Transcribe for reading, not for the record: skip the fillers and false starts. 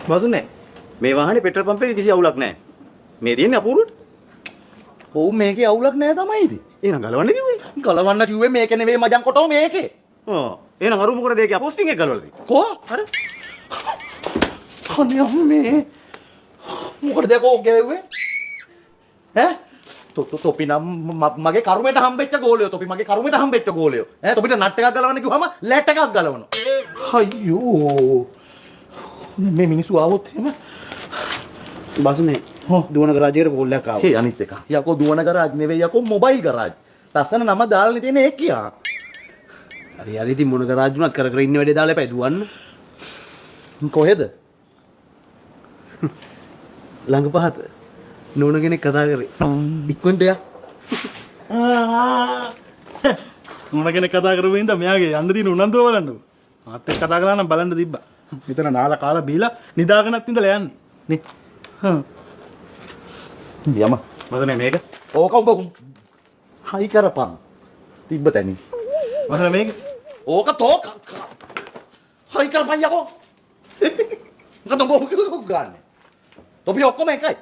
බසුනේ මේ වාහනේ පෙට්‍රල් පම්පේ කිසි අවුලක් නැහැ. මේ තියෙන්නේ අපූර්වට. ඔව් මේකේ අවුලක් නැහැ තමයි ඉතින්. එහෙනම් ගලවන්න කිව්වේ. ගලවන්න කිව්වේ මේක නෙවෙයි මජන් කොටෝ මේකේ. ඔව්. එහෙනම් අරු මොකටද ඒකේ අපෝස්ටිං එක ගලවලා තියෙන්නේ? කො? අර අනේ අම්මේ. මොකටද කෝ ගැව්වේ? ඈ? තොපි නම් මගේ කරුමෙට හම්බෙච්ච ගෝලියෝ. තොපි මගේ කරුමෙට හම්බෙච්ච ගෝලියෝ. ඈ තොපිට නට් එකක් ගලවන්න කිව්වම ලැට් එකක් ගලවනවා. අයියෝ. මේ මිනිස්සු ආවොත් එහෙම බසුනේ දුවන ගරාජයකට කෝල්ලයක් ආවා. හේ අනිත් එක. යකෝ දුවන ගරාජ් නෙවෙයි යකෝ මොබයිල් ගරාජ්. ලස්සන නම දාලා තියෙන ඒක කියා. හරි හරි ඉතින් මොන ගරාජ් වුණත් කර කර ඉන්න වැඩේ දාලා එපා දුවන්න. කොහෙද? ළඟ පහත නෝන කෙනෙක් කතා කරේ. ඉක්මනට යා. මොන කෙනෙක් කතා කරපු ඉඳන් මෙයාගේ යන්න තියෙන උනන්දුව බලන්නකො. මාත් එක්ක කතා කරලා නම් බලන්න තිබ්බා. මෙතන නාලා කාලා බීලා නිදාගෙනත් ඉඳලා යන්නේ. නේ. යම. බසුනේ මේක ඕක උඹ හයි කරපන්. තිබ්බ තැනින්. මසල මේක ඕක තෝ හයි කරපන් යකෝ. මොකද උඹ ගන්න. තොපි ඔක්කොම එකයි.